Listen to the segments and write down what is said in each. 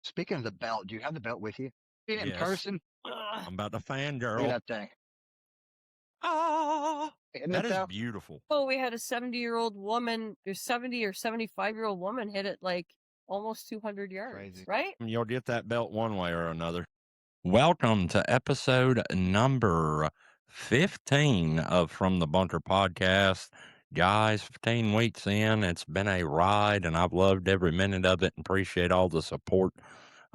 Speaking of the belt, do you have the belt with you? See it in Yes. person? I'm about to Look at fangirl. that thing. Ah, Isn't that it is though? beautiful. Oh, we had a 70-year-old woman, or 70 or 75-year-old woman hit it like almost 200 yards, Crazy. right? You'll get that belt one way or another. Welcome to episode number 15 of From the Bunker podcast. Guys, 15 weeks in, it's been a ride, and I've loved every minute of it and appreciate all the support.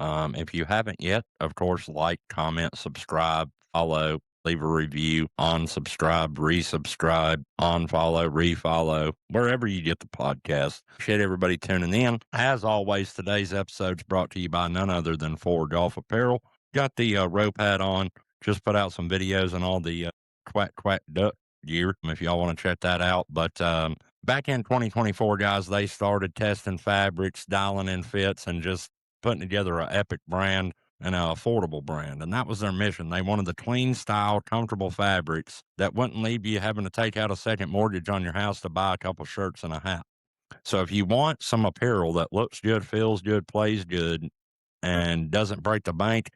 If you haven't yet, of course, like, comment, subscribe, follow, leave a review, unsubscribe, resubscribe, unfollow, refollow, wherever you get the podcast. Appreciate everybody tuning in. As always, today's episode's brought to you by none other than 4 Golf Apparel. Got the rope hat on. Just put out some videos on all the quack quack duck gear if y'all want to check that out. But back in 2024, guys, they started testing fabrics, dialing in fits, and just putting together an epic brand and an affordable brand. And that was their mission. They wanted the clean style, comfortable fabrics that wouldn't leave you having to take out a second mortgage on your house to buy a couple shirts and a hat. So if you want some apparel that looks good, feels good, plays good, and doesn't break the bank,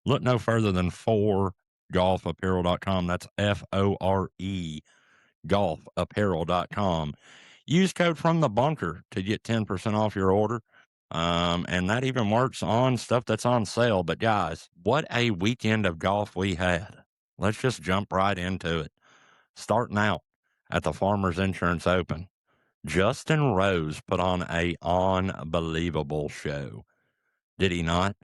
look no further than 4golfapparel.com. That's FORE, golfapparel.com. Use code From the Bunker to get 10% off your order. And that even works on stuff that's on sale. But guys, what a weekend of golf we had. Let's just jump right into it. Starting out at the Farmers Insurance Open, Justin Rose put on a unbelievable show. Did he not?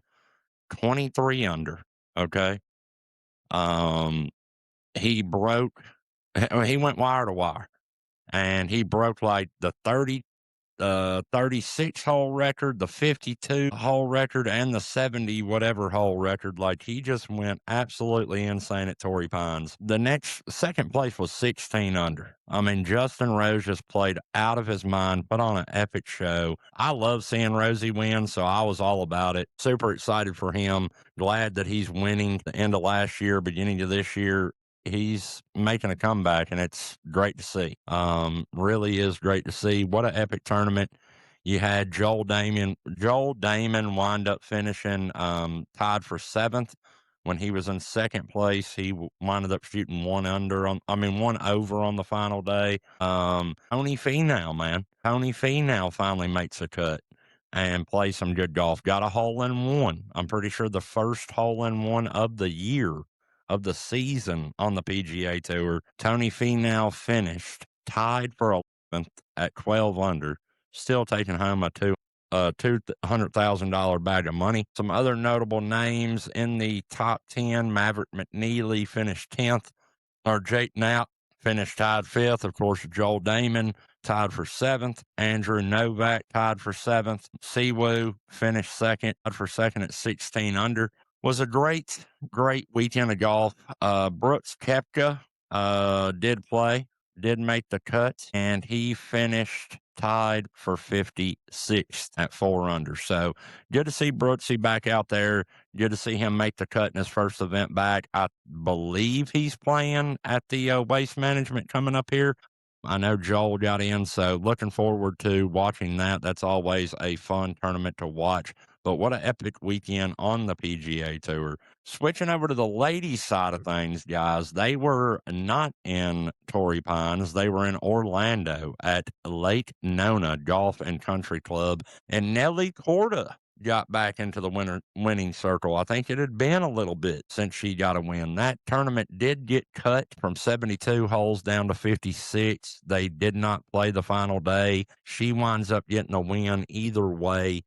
23 under. Okay. He went wire to wire, and he broke like the 36 hole record, the 52 hole record, and the 70 whatever hole record. Like, he just went absolutely insane at Torrey Pines. The second place was 16 under. I mean, Justin Rose just played out of his mind, put on an epic show. I love seeing Rosie win, so I was all about it. Super excited for him. Glad that he's winning. The end of last year, beginning of this year, he's making a comeback, and it's great to see. Really is great to see. What an epic tournament. You had Joel Damon wind up finishing tied for 7th. When he was in second place, he wound up shooting one over on the final day. Tony Finau, man. Tony Finau finally makes a cut and plays some good golf. Got a hole-in-one. I'm pretty sure the first hole-in-one of the year, of the season on the PGA Tour. Tony Finau finished tied for 11th at 12 under, still taking home a $200,000 bag of money. Some other notable names in the top 10, Maverick McNeely finished 10th, or Jake Knapp finished tied 5th. Of course, Joel Damon tied for 7th. Andrew Novak tied for 7th. Siwoo finished tied for second at 16 under. Was a great weekend of golf. Brooks Koepka did make the cut, and he finished tied for 56th at 4 under. So good to see Brooksy back out there. Good to see him make the cut in his first event back. I believe he's playing at the Waste Management coming up here. I know Joel got in, so looking forward to watching that. That's always a fun tournament to watch. But what an epic weekend on the PGA Tour. Switching over to the ladies' side of things, guys, they were not in Torrey Pines. They were in Orlando at Lake Nona Golf and Country Club. And Nelly Korda got back into the winning circle. I think it had been a little bit since she got a win. That tournament did get cut from 72 holes down to 56. They did not play the final day. She winds up getting a win either way.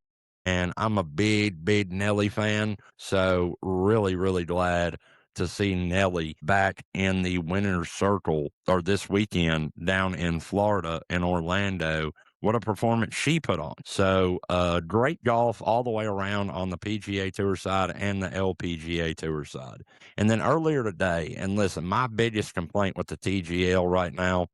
And I'm a big Nelly fan, so really, really glad to see Nelly back in the winner's circle, or this weekend down in Florida, in Orlando. What a performance she put on. So great golf all the way around on the PGA Tour side and the LPGA Tour side. And then earlier today, and listen, my biggest complaint with the TGL right now,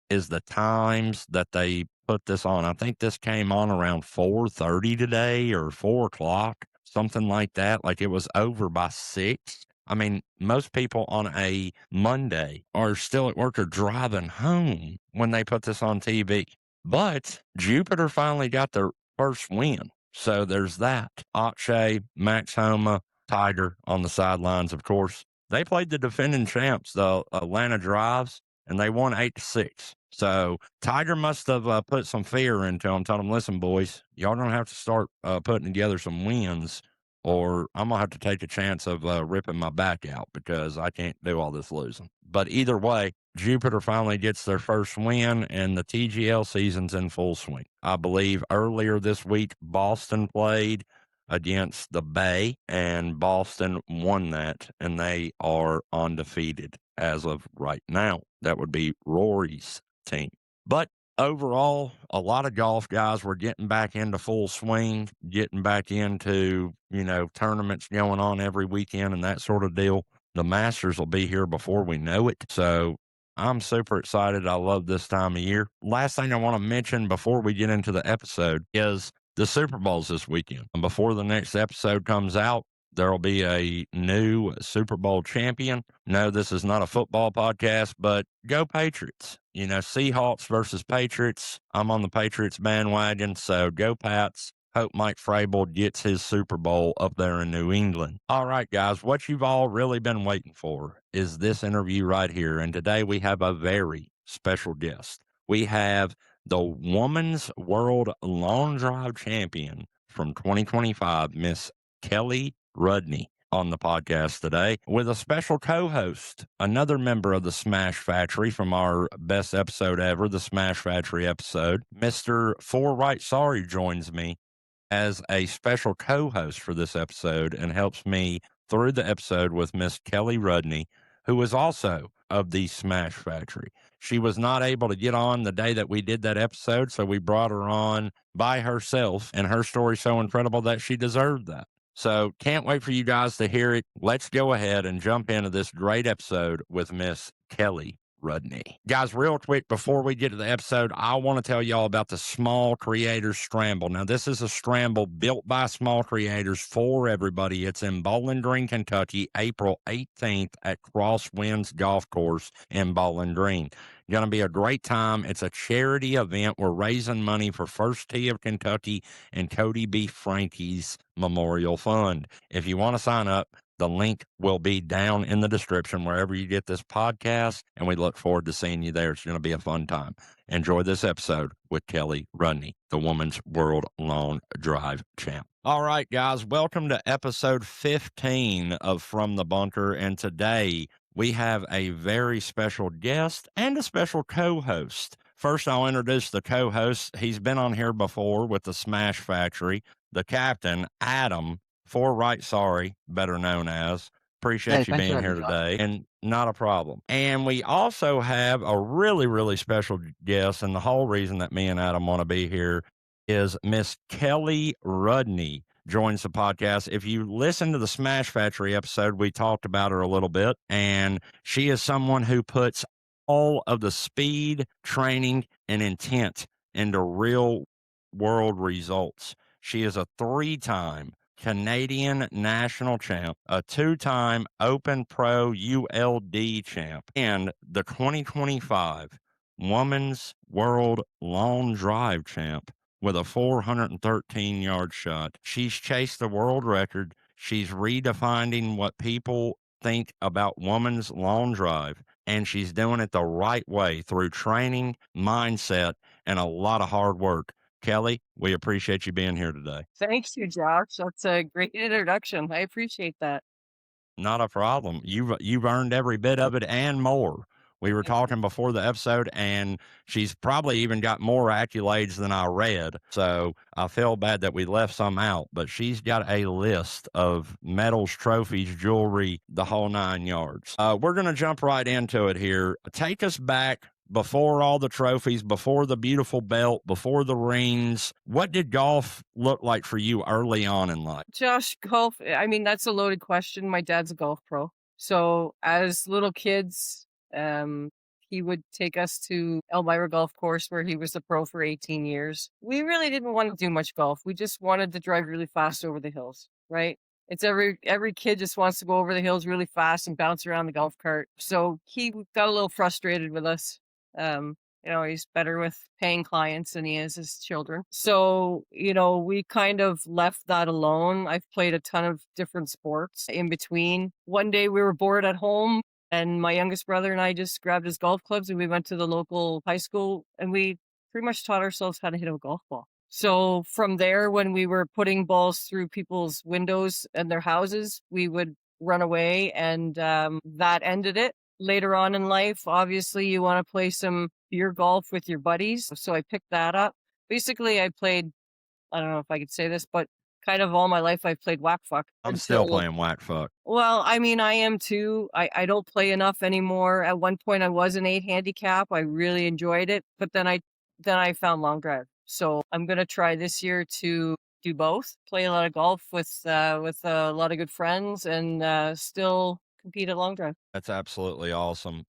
is the times that they put this on. I think this came on around 4:30 today, or 4 o'clock, something like that. Like, it was over by 6. I mean, most people on a Monday are still at work or driving home when they put this on TV. But Jupiter finally got their first win. So there's that. Akshay, Max Homa, Tiger on the sidelines, of course. They played the defending champs, the Atlanta Drives, and they won 8-6. So Tiger must have put some fear into them, told them, listen, boys, y'all going to have to start putting together some wins, or I'm going to have to take a chance of ripping my back out because I can't do all this losing. But either way, Jupiter finally gets their first win, and the TGL season's in full swing. I believe earlier this week, Boston played against the Bay, and Boston won that, and they are undefeated as of right now. That would be Rory's team. But overall, a lot of golf guys were getting back into full swing, getting back into, tournaments going on every weekend and that sort of deal. The Masters will be here before we know it. So I'm super excited. I love this time of year. Last thing I want to mention before we get into the episode is the Super Bowl's this weekend. And before the next episode comes out, there will be a new Super Bowl champion. No, this is not a football podcast, but go Patriots. Seahawks versus Patriots. I'm on the Patriots bandwagon, so go Pats. Hope Mike Vrabel gets his Super Bowl up there in New England. All right, guys, what you've all really been waiting for is this interview right here. And today we have a very special guest. We have the Women's World Long Drive Champion from 2025, Miss Kelly Rudney, on the podcast today with a special co-host, another member of the Smash Factory from our best episode ever, the Smash Factory episode. Mr. Four Right Sorry joins me as a special co-host for this episode and helps me through the episode with Miss Kelly Rudney, who is also of the Smash Factory. She was not able to get on the day that we did that episode, so we brought her on by herself, and her story's so incredible that she deserved that. So can't wait for you guys to hear it. Let's go ahead and jump into this great episode with Miss Kelly Rudney. Guys, real quick, before we get to the episode, I want to tell y'all about the Small Creators Scramble. Now, this is a scramble built by small creators for everybody. It's in Bowling Green, Kentucky, April 18th at Crosswinds Golf Course in Bowling Green. Going to be a great time. It's a charity event. We're raising money for First Tee of Kentucky and Cody B. Frankie's Memorial Fund. If you want to sign up, the link will be down in the description wherever you get this podcast, and we look forward to seeing you there. It's going to be a fun time. Enjoy this episode with Kelly Rudney, the Women's World Long Drive Champ. All right, guys, welcome to episode 15 of From the Bunker, and today we have a very special guest and a special co-host. First, I'll introduce the co-host. He's been on here before with the Smash Factory, the captain, Adam, Four Right Sorry, better known as. Appreciate you being here today, and not a problem. And we also have a really, really special guest, and the whole reason that me and Adam want to be here is Miss Kelly Rudney joins the podcast. If you listen to the Smash Factory episode, we talked about her a little bit, and she is someone who puts all of the speed, training, and intent into real world results. She is a 3-time Canadian national champ, a 2-time Open Pro ULD champ, and the 2025 Women's World Long Drive champ with a 413-yard shot. She's chased the world record. She's redefining what people think about women's long drive, and she's doing it the right way through training, mindset, and a lot of hard work. Kelly, we appreciate you being here today. Thanks you, Josh. That's a great introduction. I appreciate that. Not a problem. You've earned every bit of it and more. We were talking before the episode, and she's probably even got more accolades than I read. So I feel bad that we left some out, but she's got a list of medals, trophies, jewelry, the whole 9 yards. We're going to jump right into it here. Take us back before all the trophies, before the beautiful belt, before the rings. What did golf look like for you early on in life? Josh, golf, I mean, that's a loaded question. My dad's a golf pro. So as little kids, he would take us to Elmira Golf Course where he was a pro for 18 years. We really didn't want to do much golf. We just wanted to drive really fast over the hills, right? It's every kid just wants to go over the hills really fast and bounce around the golf cart. So he got a little frustrated with us. He's better with paying clients than he is his children. So, we kind of left that alone. I've played a ton of different sports in between. One day we were bored at home, and my youngest brother and I just grabbed his golf clubs and we went to the local high school, and we pretty much taught ourselves how to hit a golf ball. So from there, when we were putting balls through people's windows and their houses, we would run away, and that ended it. Later on in life, obviously, you want to play some beer golf with your buddies. So I picked that up. Basically, I played, I don't know if I could say this, but kind of all my life I've played whack fuck. I'm still playing whack fuck. Well, I mean, I am too. I don't play enough anymore. At one point I was an 8 handicap. I really enjoyed it, but then I found long drive. So I'm gonna try this year to do both. Play a lot of golf with a lot of good friends, and still compete at long drive. That's absolutely awesome.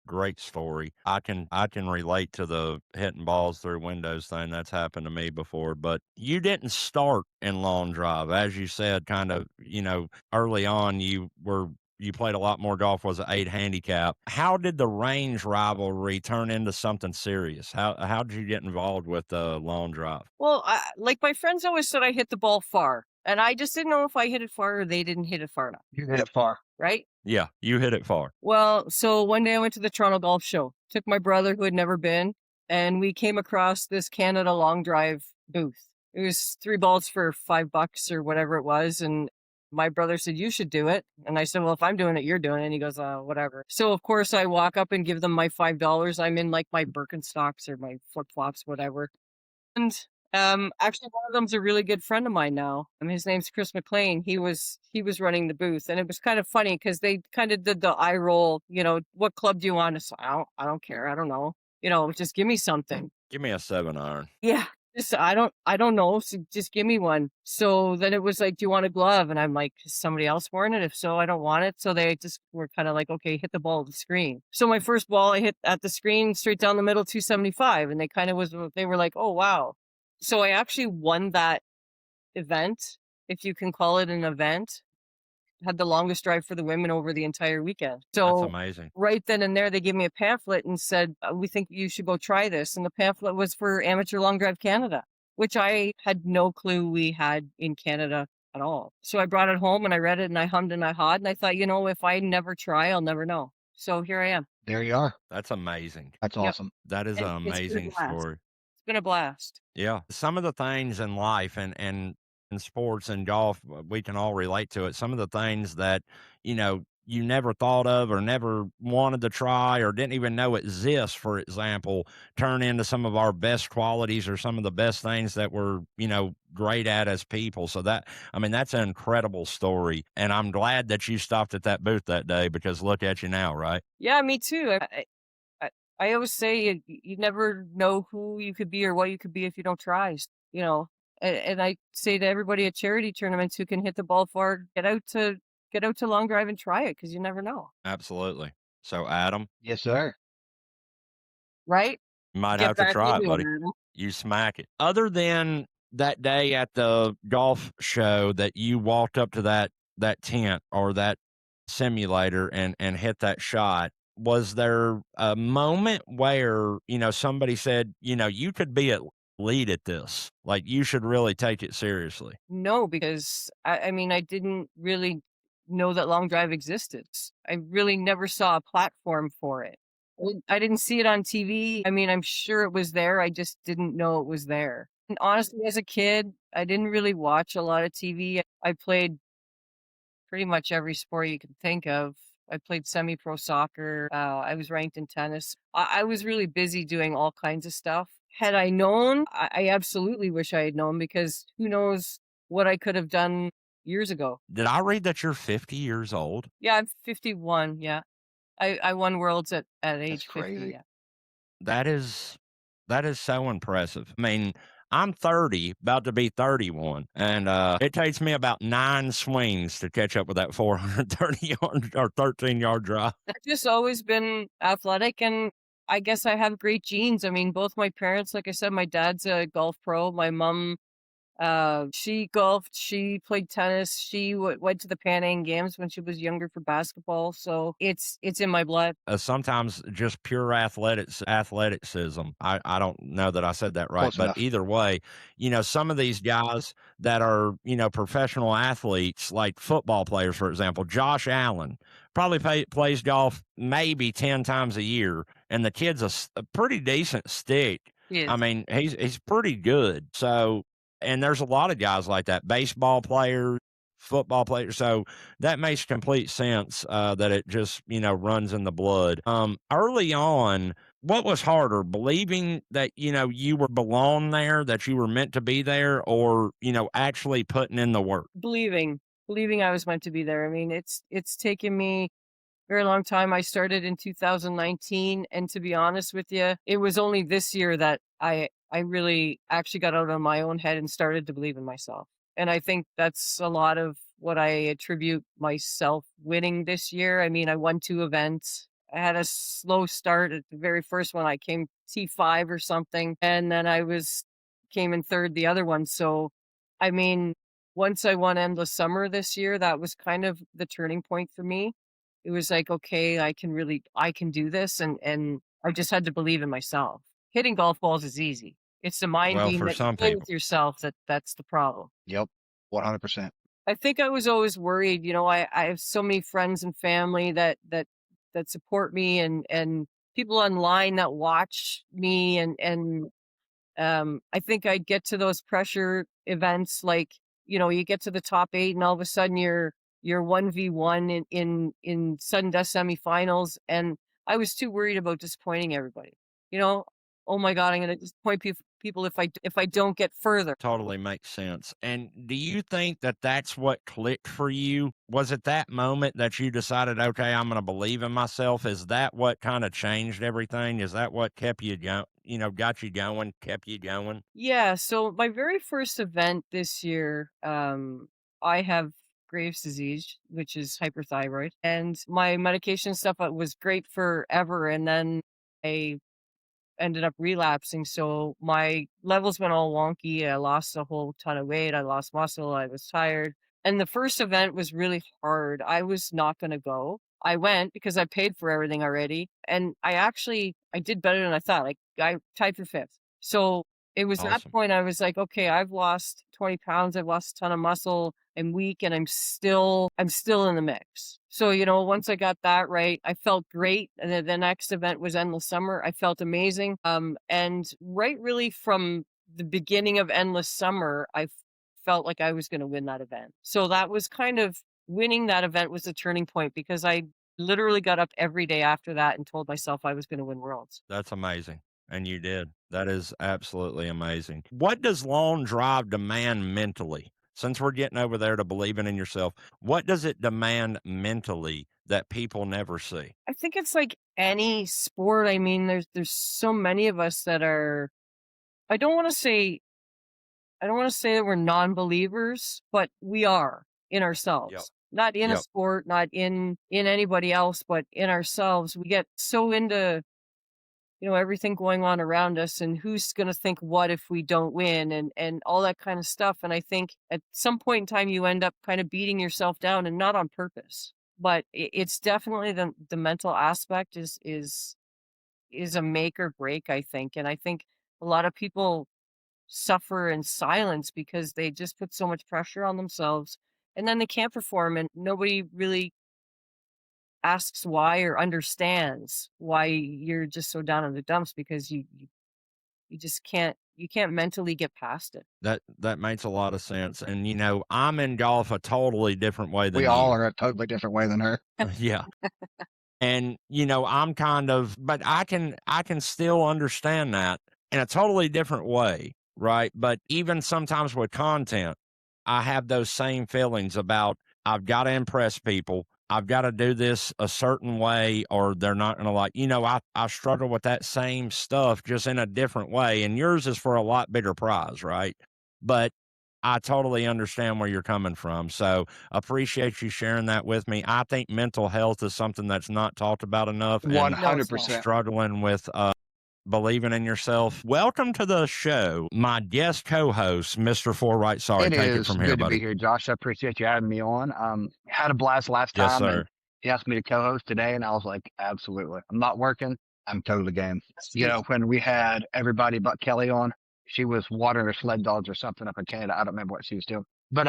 Great story. I can relate to the hitting balls through windows thing. That's happened to me before. But you didn't start in long drive, as you said. Kind of, early on, you played a lot more golf. Was an 8 handicap. How did the range rivalry turn into something serious? How did you get involved with the long drive? Well, like my friends always said, I hit the ball far, and I just didn't know if I hit it far or they didn't hit it far enough. You hit it far. Right? Yeah, you hit it far. Well, so one day I went to the Toronto Golf Show, took my brother who had never been, and we came across this Canada long drive booth. It was 3 balls for $5 or whatever it was. And my brother said, you should do it. And I said, well, if I'm doing it, you're doing it. And he goes, whatever. So of course I walk up and give them my $5. I'm in like my Birkenstocks or my flip flops, whatever. And actually, one of them's a really good friend of mine now. His name's Chris McLean. He was running the booth, and it was kind of funny because they kind of did the eye roll. What club do you want? So I don't care. I don't know. Just give me something. Give me a 7-iron. Yeah, just I don't know. So just give me one. So then it was like, do you want a glove? And I'm like, is somebody else wearing it? If so, I don't want it. So they just were kind of like, okay, hit the ball at the screen. So my first ball I hit at the screen straight down the middle, 275, and they were like, oh wow. So I actually won that event, if you can call it an event. Had the longest drive for the women over the entire weekend. So that's amazing. Right then and there, they gave me a pamphlet and said, we think you should go try this. And the pamphlet was for Amateur Long Drive Canada, which I had no clue we had in Canada at all. So I brought it home and I read it and I hummed and I hawed. And I thought, if I never try, I'll never know. So here I am. There you are. That's amazing. That's awesome. That is an amazing story. It's been a blast. Yeah. Some of the things in life and in sports and golf, we can all relate to it. Some of the things that, you never thought of or never wanted to try or didn't even know exist, for example, turn into some of our best qualities or some of the best things that we're, great at as people. So that's an incredible story. And I'm glad that you stopped at that booth that day because look at you now, right? Yeah, me too. I always say you never know who you could be or what you could be if you don't try, And I say to everybody at charity tournaments who can hit the ball far, get out to long drive and try it because you never know. Absolutely. So Adam, Yes, sir. Right? you might Get have to back try it, into buddy. Adam. You smack it. Other than that day at the golf show that you walked up to that tent or that simulator and hit that shot, was there a moment where, somebody said, you could be at lead at this, like you should really take it seriously? No, because I didn't really know that long drive existed. I really never saw a platform for it. I didn't see it on TV. I'm sure it was there. I just didn't know it was there. And honestly, as a kid, I didn't really watch a lot of TV. I played pretty much every sport you can think of. I played semi-pro soccer. I was ranked in tennis. I was really busy doing all kinds of stuff. Had I known, I absolutely wish I had known because who knows what I could have done years ago. Did I read that you're 50 years old? Yeah, I'm 51. Yeah. I won worlds at age 50. crazy. Yeah. That is so impressive. I'm 30, about to be 31, and it takes me about 9 swings to catch up with that 430-yard or 13-yard drive. I've just always been athletic, and I guess I have great genes. Both my parents, like I said, my dad's a golf pro. My mom She golfed, she played tennis, she went to the Pan Am Games when she was younger for basketball. So it's in my blood. Sometimes just pure athleticism. I don't know that I said that right, Close but enough. either way, some of these guys that are, professional athletes, like football players, for example, Josh Allen probably plays golf maybe 10 times a year, and the kid's a pretty decent stick. She I is. mean, he's pretty good. So, and there's a lot of guys like that, baseball players, football players. So that makes complete sense, that it just, runs in the blood. Early on, what was harder, believing that, you were belong there, that you were meant to be there, or, actually putting in the work? Believing I was meant to be there. I mean, it's taken me a very long time. I started in 2019, and to be honest with you, it was only this year that I really actually got out of my own head and started to believe in myself. And I think that's a lot of what I attribute myself winning this year. I mean, I won 2 events. I had a slow start at the very first one. I came T5 or something, and then came in third the other one. So, I mean, once I won Endless Summer this year, that was kind of the turning point for me. It was like, okay, I can do this, and I just had to believe in myself. Hitting golf balls is easy. It's the mind Well, game for that you some play with people. yourself that's the problem. Yep. 100%. I think I was always worried, I have so many friends and family that support me, and people online that watch me, and I think I get to those pressure events, like, you get to the top 8 and all of a sudden you're 1v1 in sudden death semifinals, and I was too worried about disappointing everybody. You know, oh my God, I'm going to disappoint people if I don't get further. Totally makes sense. And do you think that that's what clicked for you? Was it that moment that you decided, okay, I'm going to believe in myself? Is that what kind of changed everything? Is that what kept you going, got you going, kept you going? Yeah, so my very first event this year, I have Graves' disease, which is hyperthyroid, and my medication stuff was great forever, and then I ended up relapsing. So my levels went all wonky. I lost a whole ton of weight. I lost muscle. I was tired. And the first event was really hard. I was not going to go. I went because I paid for everything already. And I did better than I thought. Like, I tied for fifth. So it was that Awesome. point I was like, okay, I've lost 20 pounds. I've lost a ton of muscle. I'm weak, and I'm still in the mix. So, once I got that right, I felt great. And then the next event was Endless Summer. I felt amazing. And right really from the beginning of Endless Summer, felt like I was going to win that event. So that was kind of winning that event was a turning point, because I literally got up every day after that and told myself I was going to win Worlds. That's amazing. And you did. That is absolutely amazing. What does long drive demand mentally? Since we're getting over there to believing in yourself, what does it demand mentally that people never see? I think it's like any sport. I mean, there's so many of us that are, I don't want to say I don't want to say that we're non-believers, but we are in Yep. ourselves. Not in a Yep. sport, not in anybody else, but in ourselves. We get so into, everything going on around us, and who's going to think what if we don't win, and all that kind of stuff. And I think at some point in time you end up kind of beating yourself down, and not on purpose. But it's definitely the mental aspect is a make or break, I think. And I think a lot of people suffer in silence because they just put so much pressure on themselves, and then they can't perform, and nobody really asks why or understands why you're just so down in the dumps, because you just can't mentally get past it. That makes a lot of sense. And I'm in golf a totally different way We than all you. are a totally different way than her. Yeah. And I'm kind of, but I can still understand that in a totally different way, right? But even sometimes with content, I have those same feelings about, I've got to impress people. I've got to do this a certain way, or they're not going to like, I struggle with that same stuff, just in a different way. And yours is for a lot bigger prize, right? But I totally understand where you're coming from. So appreciate you sharing that with me. I think mental health is something that's not talked about enough, and No, it's not. 100%. struggling with believing in yourself. Welcome to the show, my guest co-host, Mr. Forwright. Sorry, It take it is from here, good to be buddy. here, Josh. I appreciate you having me on. Had a blast last Yes, time, and sir. he asked me to co-host today, and I was like, absolutely. I'm not working. I'm totally game. You know, when we had everybody but Kelly on, she was watering her sled dogs or something up in Canada. I don't remember what she was doing, but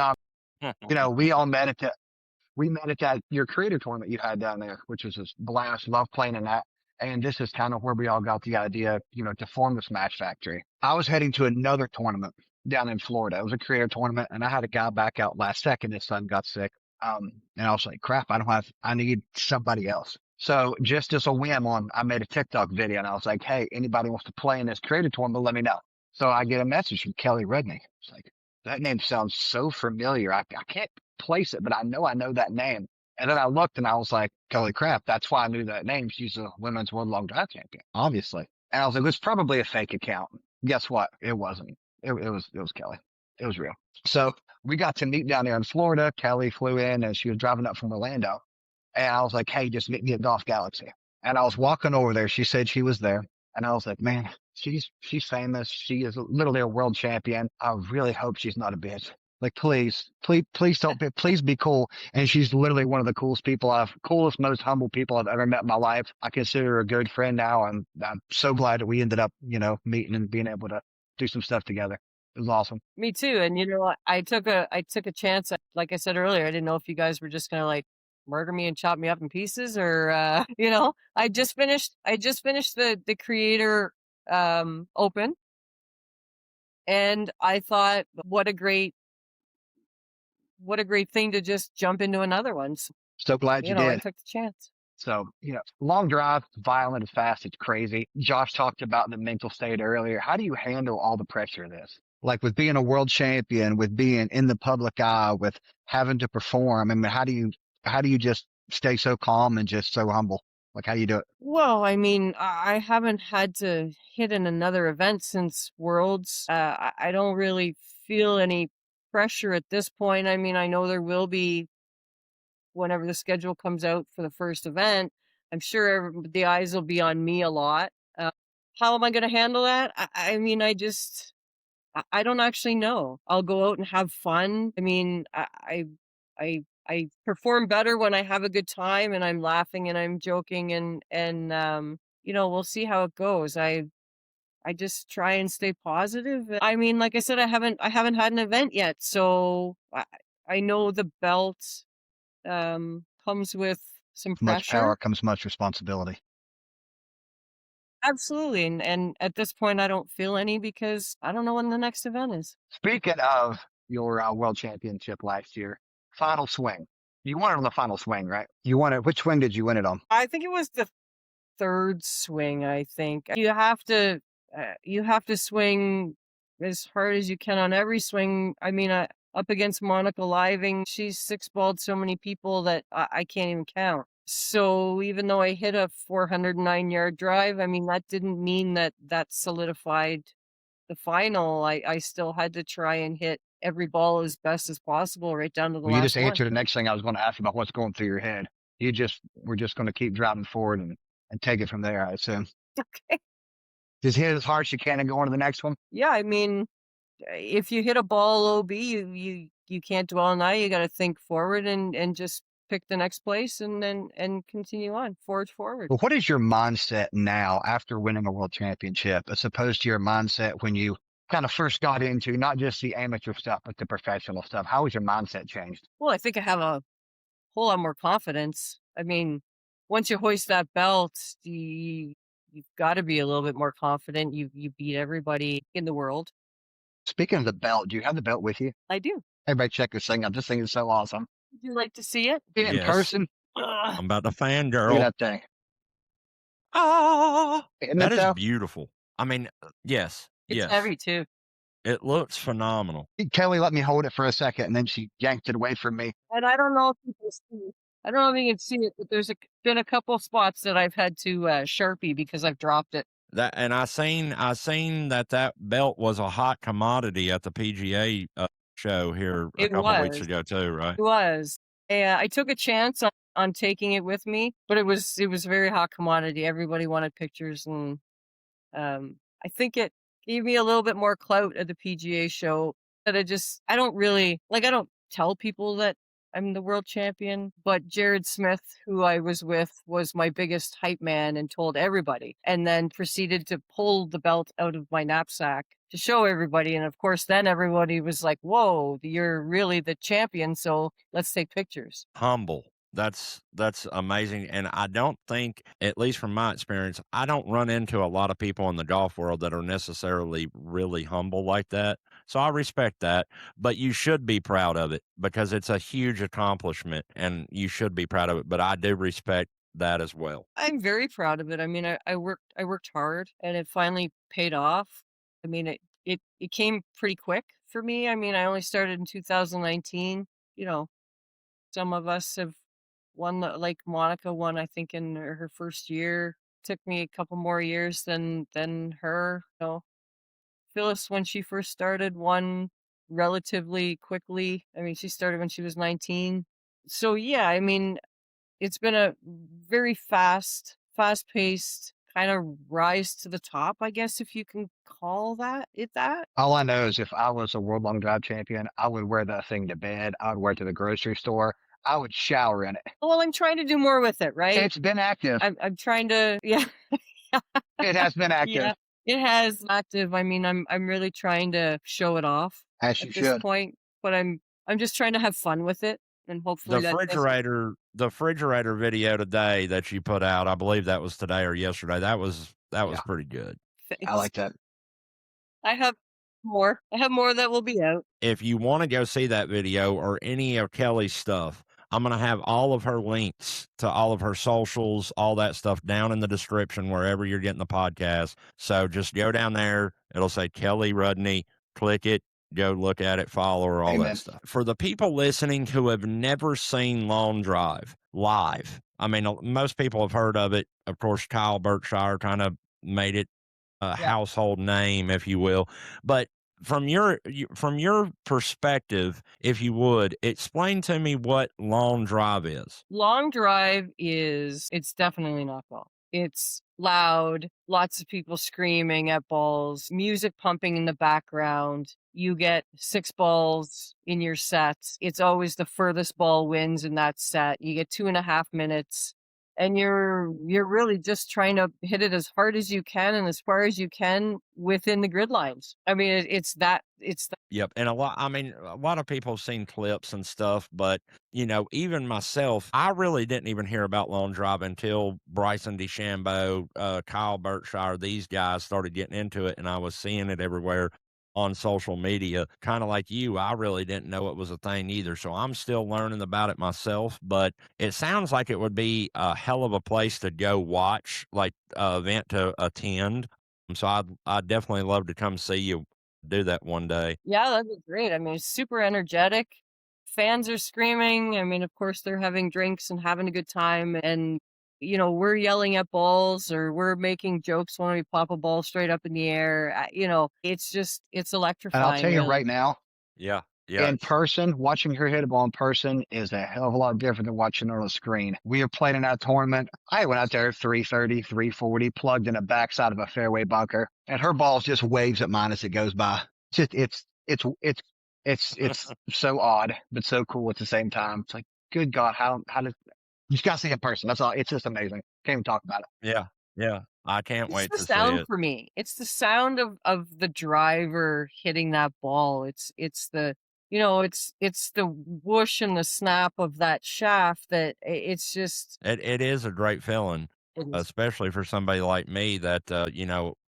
you know, we met at that your creator tournament you had down there, which was a blast. Love playing in that. And this is kind of where we all got the idea, you know, to form the Smash Factory. I was heading to another tournament down in Florida. It was a creator tournament, and I had a guy back out last second. His son got sick. And I was like, crap, I need somebody else. So just as a whim I made a TikTok video, and I was like, hey, anybody wants to play in this creator tournament, let me know. So I get a message from Kelly Rudney. It's like, that name sounds so familiar. I can't place it, but I know that name. And then I looked and I was like, holy crap, that's why I knew that name. She's a women's world long drive champion, obviously. And I was like, it was probably a fake account. Guess what? It wasn't. It was Kelly. It was real. So we got to meet down there in Florida. Kelly flew in and she was driving up from Orlando. And I was like, hey, just meet me at Golf Galaxy. And I was walking over there. She said she was there. And I was like, man, she's famous. She is literally a world champion. I really hope she's not a bitch. Like, please don't be, please be cool. And she's literally one of the coolest, most humble people I've ever met in my life. I consider her a good friend now. And I'm so glad that we ended up, you know, meeting and being able to do some stuff together. It was awesome. Me too. And you know, I took a chance. Like I said earlier, I didn't know if you guys were just gonna like murder me and chop me up in pieces, or you know, I just finished the creator open, and I thought, what a great thing to just jump into another one. So, So glad you you know, I did. took the chance. So, you know, long drive, violent and fast, it's crazy. Josh talked about the mental state earlier. How do you handle all the pressure of this? Like with being a world champion, with being in the public eye, with having to perform. I mean, how do you just stay so calm and just so humble? Like, how do you do it? Well, I mean, I haven't had to hit in another event since Worlds. I don't really feel any pressure at this point. I mean, I know there will be whenever the schedule comes out for the first event. I'm sure the eyes will be on me a lot. How am I going to handle that? I mean, I don't actually know. I'll go out and have fun. I mean, I perform better when I have a good time and I'm laughing and I'm joking, and you know, we'll see how it goes. I just try and stay positive. I mean, like I said, I haven't had an event yet, so I know the belt comes with some Much pressure. power comes much responsibility. Absolutely. And at this point, I don't feel any because I don't know when the next event is. Speaking of your world championship last year, final swing. You won it on the final swing, right? You won it. Which swing did you win it on? I think it was the third swing. I think you have to swing as hard as you can on every swing. I mean, up against Monica Living, she's six balled so many people that I can't even count. So even though I hit a 409-yard drive, I mean, that didn't mean that solidified the final. I still had to try and hit every ball as best as possible right down to the Well, you just last one. answered the next thing I was going to ask about what's going through your head. We're just going to keep driving forward and take it from there, I assume. Okay. Just hit it as hard as you can and go on to the next one. Yeah, I mean, if you hit a ball OB, you can't dwell on that. You got to think forward and just pick the next place and then continue on forward. But what is your mindset now after winning a world championship as opposed to your mindset when you kind of first got into not just the amateur stuff, but the professional stuff? How has your mindset changed? Well, I think I have a whole lot more confidence. I mean, once you hoist that belt, you've got to be a little bit more confident. You beat everybody in the world. Speaking of the belt, do you have the belt with you? I do. Everybody check this thing out. This thing is so awesome. Would you like to see it? See it in Yes. person. I'm about to Look at fangirl. that thing. Ah, Isn't that it is though? beautiful. I mean, yes, It's yes. heavy too. It looks phenomenal. Kelly let me hold it for a second and then she yanked it away from me. And I don't know if you can see. I don't know if you can see it, but there's been a couple spots that I've had to Sharpie because I've dropped it. That, and I seen that belt was a hot commodity at the PGA show here a It couple of weeks was. ago too, right? It was. I took a chance on taking it with me, but it was a very hot commodity. Everybody wanted pictures, and I think it gave me a little bit more clout at the PGA show that I don't tell people that I'm the world champion, but Jared Smith, who I was with, was my biggest hype man and told everybody, and then proceeded to pull the belt out of my knapsack to show everybody. And of course, then everybody was like, whoa, you're really the champion. So let's take pictures. Humble. That's amazing. And I don't think, at least from my experience, I don't run into a lot of people in the golf world that are necessarily really humble like that. So I respect that, but you should be proud of it because it's a huge accomplishment and you should be proud of it. But I do respect that as well. I'm very proud of it. I mean, I worked hard and it finally paid off. I mean, it came pretty quick for me. I mean, I only started in 2019. You know, some of us have won like Monica won, I think, in her first year. Took me a couple more years than her. You know, Phyllis, when she first started, won relatively quickly. I mean, she started when she was 19. So yeah, I mean, it's been a very fast-paced kind of rise to the top, I guess, if you can call that. All I know is if I was a world long drive champion, I would wear that thing to bed. I would wear it to the grocery store. I would shower in it. Well, I'm trying to do more with it, right? It's been active. I'm trying to, yeah. It has been active. Yeah, it has active. I mean, I'm really trying to show it off As you at this should. point, but I'm just trying to have fun with it, and hopefully The refrigerator video today that you put out, I believe that was today or yesterday. That was Yeah. pretty good. I like that. I have more that will be out. If you want to go see that video or any of Kelly's stuff, I'm going to have all of her links to all of her socials, all that stuff down in the description wherever you're getting the podcast. So just go down there. It'll say Kelly Rudney. Click it. Go look at it, follow her, all Amen. that stuff. For the people listening who have never seen Long Drive live, I mean, most people have heard of it. Of course, Kyle Berkshire kind of made it a household name, if you will. But from your perspective, if you would, explain to me what Long Drive is. Long Drive it's definitely not golf. It's loud, lots of people screaming at balls, music pumping in the background. You get 6 balls in your sets. It's always the furthest ball wins in that set. You get 2.5 minutes. And you're really just trying to hit it as hard as you can and as far as you can within the grid lines. I mean, it's that. Yep. And a lot of people have seen clips and stuff, but even myself, I really didn't even hear about Long Drive until Bryson DeChambeau, Kyle Berkshire, these guys started getting into it, and I was seeing it everywhere on social media. Kind of like you, I really didn't know it was a thing either. So I'm still learning about it myself, but it sounds like it would be a hell of a place to go watch, like an event to attend. So I'd definitely love to come see you do that one day. Yeah, that'd be great. I mean, it's super energetic. Fans are screaming. I mean, of course, they're having drinks and having a good time. And, we're yelling at balls or we're making jokes when we pop a ball straight up in the air. It's electrifying. And I'll tell you really. right now, Yeah. in person, watching her hit a ball in person is a hell of a lot different than watching it on a screen. We were playing in that tournament. I went out there 330, 340, plugged in the backside of a fairway bunker, and her ball just waves at mine as it goes by. It's so odd, but so cool at the same time. It's like, good God, how does you just gotta see it in person? That's all. It's just amazing. Can't even talk about it. Yeah. Yeah. I can't wait to It's see the sound it. for me. It's the sound of the driver hitting that ball. It's the it's the whoosh and the snap of that shaft that it's just It is a great feeling, it is. especially for somebody like me that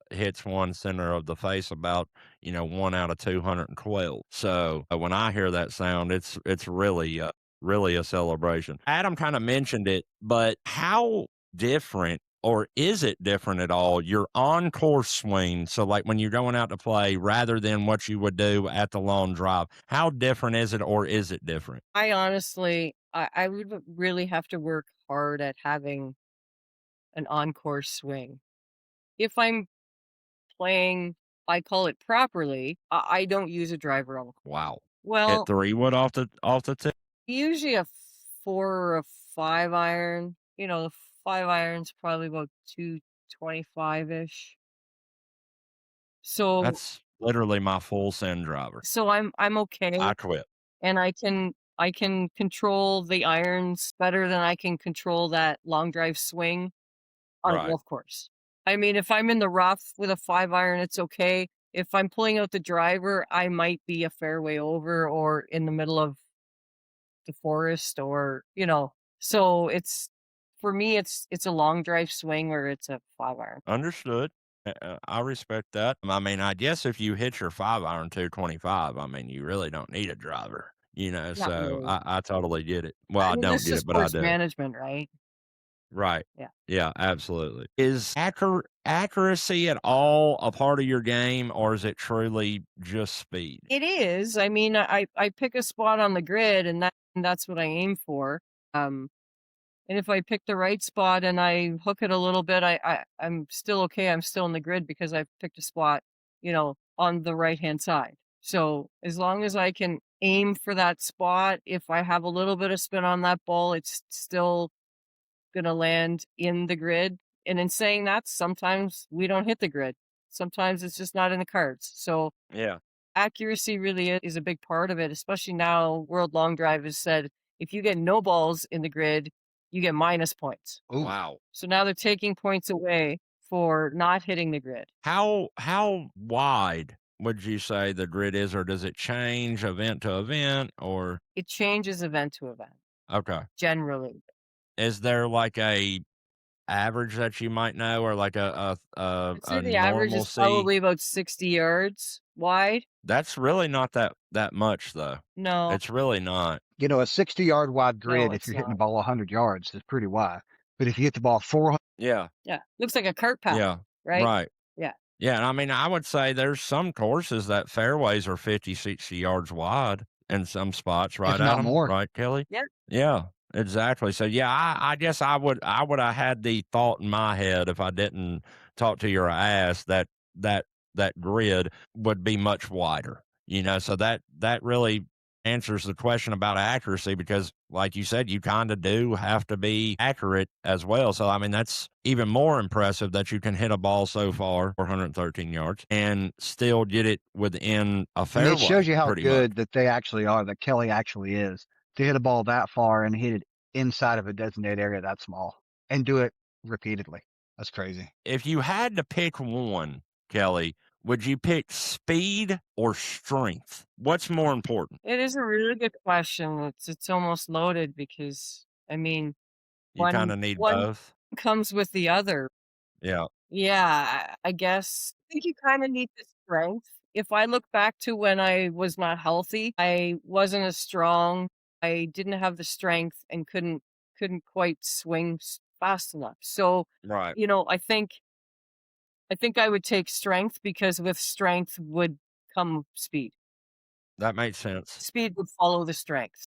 hits one center of the face about 1 out of 212. So when I hear that sound, it's really really a celebration. Adam kind of mentioned it, but how different, or is it different at all, your on-course swing? So like when you're going out to play rather than what you would do at the Long Drive, how different is it, or is it different? I honestly I would really have to work hard at having an on-course swing. If I'm playing, I call it properly, I don't use a driver on the course. Wow. Hit Well, 3 wood off the tip. usually a 4 or a 5 iron. The 5 iron's probably about 225-ish. So That's literally my full send driver. so I'm okay, I quit. and I can control the irons better than I can control that long drive swing on a Right. golf course. I mean, if I'm in the rough with a 5-iron, it's okay. If I'm pulling out the driver, I might be a fairway over or in the middle of the forest or, so it's for me it's a long drive swing or it's a 5-iron. Understood. I respect that. I mean, I guess if you hit your 5-iron 225, I mean, you really don't need a driver, Not so really. I totally get it. Well, I I mean, don't this get is it, but I sports do. management, right? Right. Yeah. Yeah, absolutely. Is accuracy at all a part of your game, or is it truly just speed? It is. I mean, I pick a spot on the grid and that's what I aim for. Um and if I pick the right spot and I hook it a little bit, I'm still okay. I'm still in the grid because I've picked a spot, on the right-hand side. So as long as I can aim for that spot, if I have a little bit of spin on that ball, it's still gonna land in the grid. And in saying that, sometimes we don't hit the grid. Sometimes it's just not in the cards. So Yeah. accuracy really is a big part of it, especially now World Long Drive has said if you get no balls in the grid, you get minus points. Ooh. Wow. So now they're taking points away for not hitting the grid. How wide would you say the grid is, or does it change event to event, or It changes event to event, okay? generally. Is there like a average that you might know, or like I'd say a the average is normalcy? probably about 60 yards wide. That's really not that much, though. No, It's really not. A 60-yard wide no, grid, if it's you're hitting the not. ball 100 yards, is pretty wide. But if you hit the ball 400, Yeah. Yeah. Looks like a cart path, Yeah. right? Right. Yeah. Yeah, and I mean, I would say there's some courses that fairways are 50, 60 yards wide in some spots, if right, not Adam? more. Right, Kelly? Yeah. Yeah, exactly. So yeah, I guess I would have had the thought in my head if I didn't talk to your ass that that grid would be much wider. So that really answers the question about accuracy because like you said, you kind of do have to be accurate as well. So I mean that's even more impressive that you can hit a ball so far 413 yards and still get it within a And it shows fairway you how pretty much. good that they actually are, that Kelly actually is, to hit a ball that far and hit it inside of a designated area that small and do it repeatedly. That's crazy. If you had to pick one, Kelly, would you pick speed or strength? What's more important? It is a really good question. It's almost loaded because I mean You kind of need one both. comes with the other. Yeah. Yeah, I guess. I think you kind of need the strength. If I look back to when I was not healthy, I wasn't as strong. I didn't have the strength and couldn't quite swing fast enough. So, Right. I think I would take strength because with strength would come speed. That makes sense. Speed would follow the strength.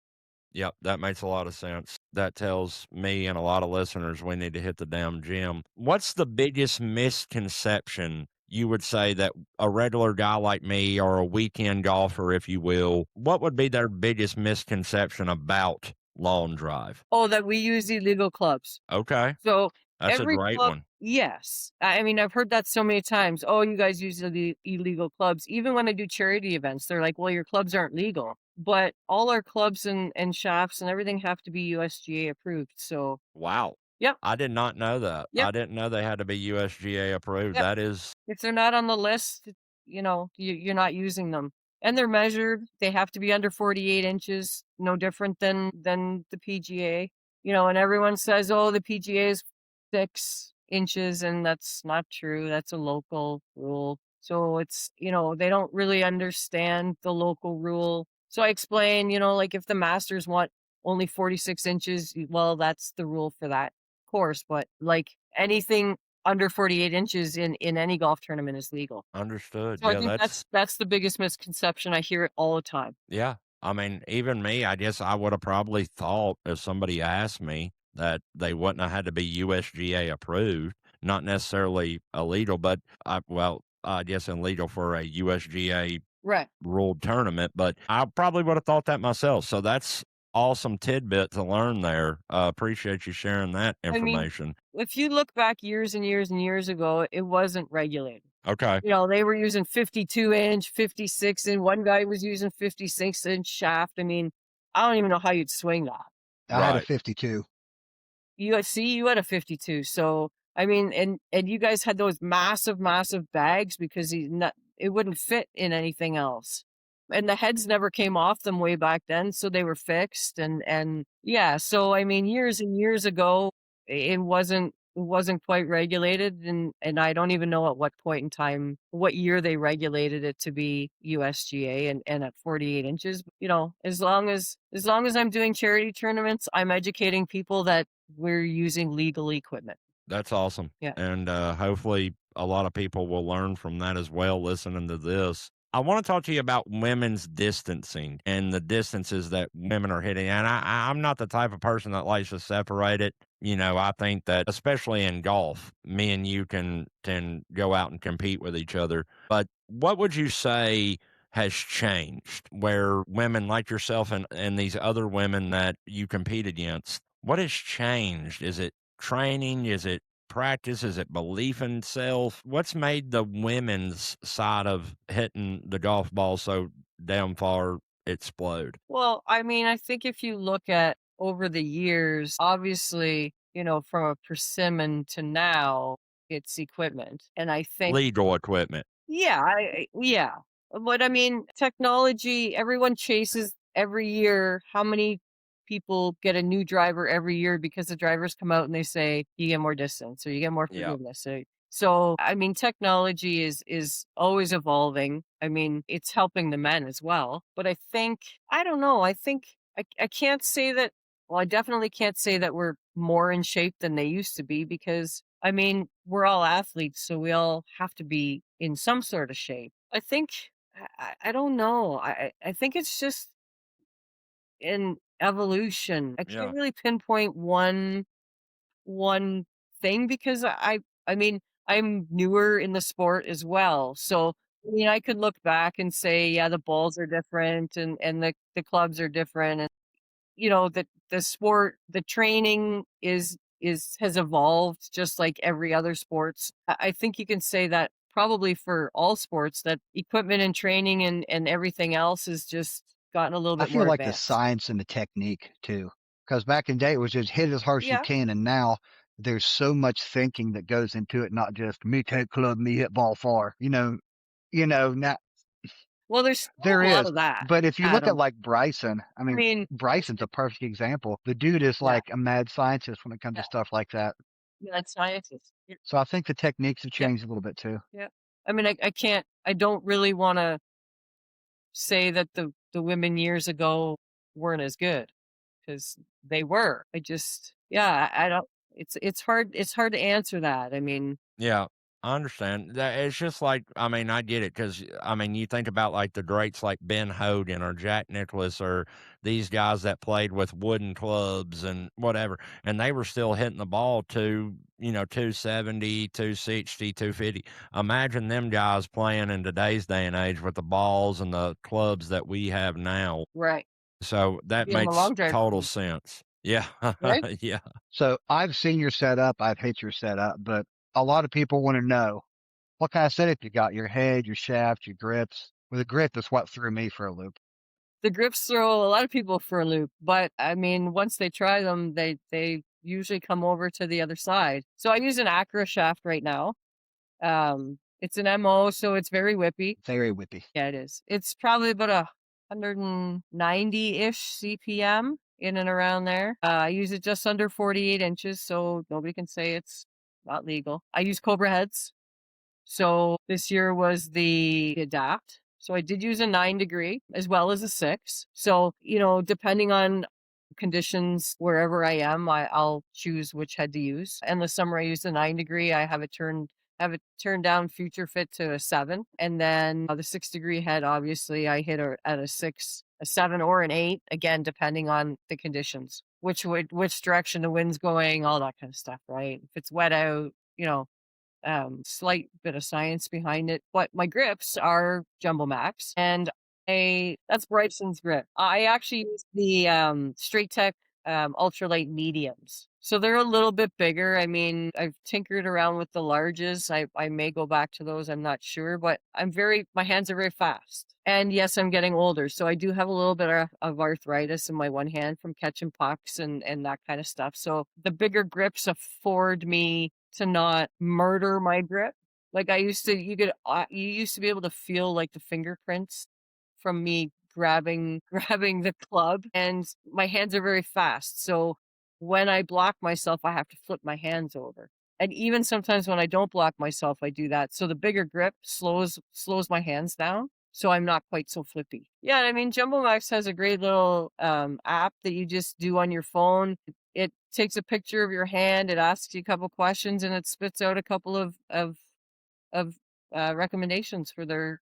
Yep, that makes a lot of sense. That tells me and a lot of listeners we need to hit the damn gym. What's the biggest misconception you would say that a regular guy like me or a weekend golfer, if you will, what would be their biggest misconception about lawn drive? Oh, that we use illegal clubs. Okay, So that's a every great club, one. yes. I mean, I've heard that so many times. Oh, you guys use illegal clubs. Even when I do charity events, they're like, well, your clubs aren't legal. But all our clubs and shafts and everything have to be USGA approved. So, Wow. yep, I did not know that. yep, I didn't know they had to be USGA approved. yep. That is If they're not on the list, you're not using them. And they're measured. They have to be under 48 inches, no different than the PGA. And everyone says, oh, the PGA is 6 inches, and that's not true. That's a local rule. So it's, they don't really understand the local rule. So I explain, like if the Masters want only 46 inches, well, that's the rule for that course. But like anything under 48 inches in any golf tournament is legal. understood. So I Yeah, think that's the biggest misconception. I hear it all the time. yeah. I mean, even me, I guess I would have probably thought if somebody asked me that they wouldn't have had to be USGA approved, not necessarily illegal, but I guess illegal for a USGA Right. ruled tournament, but I probably would have thought that myself. So that's awesome tidbit to learn there. Appreciate you sharing that I mean, information. if you look back years and years and years ago, it wasn't regulated. Okay. They were using 52-inch, 56, and one guy was using 56-inch shaft. I mean, I don't even know how you'd swing that. I had a Right. 52. You had a 52. So, I mean, and you guys had those massive, massive bags because it wouldn't fit in anything else. And the heads never came off them way back then, so they were fixed. And yeah, so I mean, years and years ago, it wasn't quite regulated, and I don't even know at what point in time, what year they regulated it to be USGA and at 48 inches. As long as I'm doing charity tournaments, I'm educating people that we're using legal equipment. That's awesome. Yeah. And hopefully a lot of people will learn from that as well, listening to this. I want to talk to you about women's distancing and the distances that women are hitting. And I'm not the type of person that likes to separate it. I think that especially in golf, me and you can go out and compete with each other. But what would you say has changed where women like yourself and these other women that you compete against, what has changed? Is it training? Is it practice? Is it belief in self? What's made the women's side of hitting the golf ball so damn far explode? Well, I mean, I think if you look at over the years, obviously, from a persimmon to now, it's equipment. And I think, Legal equipment. yeah, yeah. But I mean, technology, everyone chases every year. How many people get a new driver every year because the drivers come out and they say, you get more distance or you get more Yeah. forgiveness. So I mean, technology is always evolving. I mean, it's helping the men as well. But I don't know. I think I can't say that. Well, I definitely can't say that we're more in shape than they used to be because, I mean, we're all athletes, so we all have to be in some sort of shape. I think, I don't know. I think it's just in evolution. I Yeah. can't really pinpoint one thing because I mean, I'm newer in the sport as well. So, I mean, I could look back and say, yeah, the balls are different and the clubs are different. And, the sport, the training has evolved just like every other sports. I think you can say that probably for all sports that equipment and training and everything else has just gotten a little I bit feel more like the advanced. science and the technique too. Because back in the day, it was just hit as hard as you Yeah. can. And now there's so much thinking that goes into it, not just me take club, me hit ball far. Now Well, there's still there a lot is. of that, But if you look at Adam. like Bryson, I I mean, mean, Bryson's a perfect example. The dude is yeah, like a mad scientist when it comes yeah, to stuff like that. yeah, that's scientists. Yeah, So I think the techniques have yeah, changed a little bit too. yeah. I mean, I don't really want to say that the women years ago weren't as good because they were. Yeah, I don't. It's hard to answer that. I mean, Yeah, I understand. That it's just like, I mean, I get it because I mean, you think about like the greats like Ben Hogan or Jack Nicklaus or these guys that played with wooden clubs and whatever, and they were still hitting the ball to, 270, 260, 250. Imagine them guys playing in today's day and age with the balls and the clubs that we have now. right? So that Be on the makes long drive total range, sense. Yeah. right? Yeah. So I've seen your setup, I've hit your setup, but a lot of people want to know what kind of setup you got, your head, your shaft, your grips. With a grip, that's what threw me for a loop. The grips throw a lot of people for a loop, but I mean, once they try them, they usually come over to the other side. So I use an Acura shaft right now. It's an MO, so it's very whippy. Very whippy. Yeah, it is. It's probably about 190-ish CPM in and around there. I use it just under 48 inches, so nobody can say it's not legal. I use Cobra heads. So this year was the Adapt. So I did use a 9-degree as well as a 6. So, depending on conditions wherever I am, I'll choose which head to use. And the summer I used a 9-degree. I have it turned down future fit to a 7. And then the 6-degree head, obviously I hit at a 6, a 7 or an 8, again, depending on the conditions, which direction the wind's going, all that kind of stuff, right? If it's wet out, slight bit of science behind it. But my grips are Jumbo Max, and that's Bryson's grip. I actually use the Straight Tech ultralight mediums. So they're a little bit bigger. I mean, I've tinkered around with the larges. I may go back to those. I'm not sure, but my hands are very fast. And yes, I'm getting older. So I do have a little bit of arthritis in my one hand from catching pucks and that kind of stuff. So the bigger grips afford me to not murder my grip. Like you used to be able to feel like the fingerprints from me grabbing grabbing the club, and my hands are very fast. So when I block myself, I have to flip my hands over. And even sometimes when I don't block myself, I do that. So the bigger grip slows my hands down. So I'm not quite so flippy. Yeah, I mean, Jumbo Max has a great little app that you just do on your phone. It takes a picture of your hand, it asks you a couple questions, and it spits out a couple of recommendations for their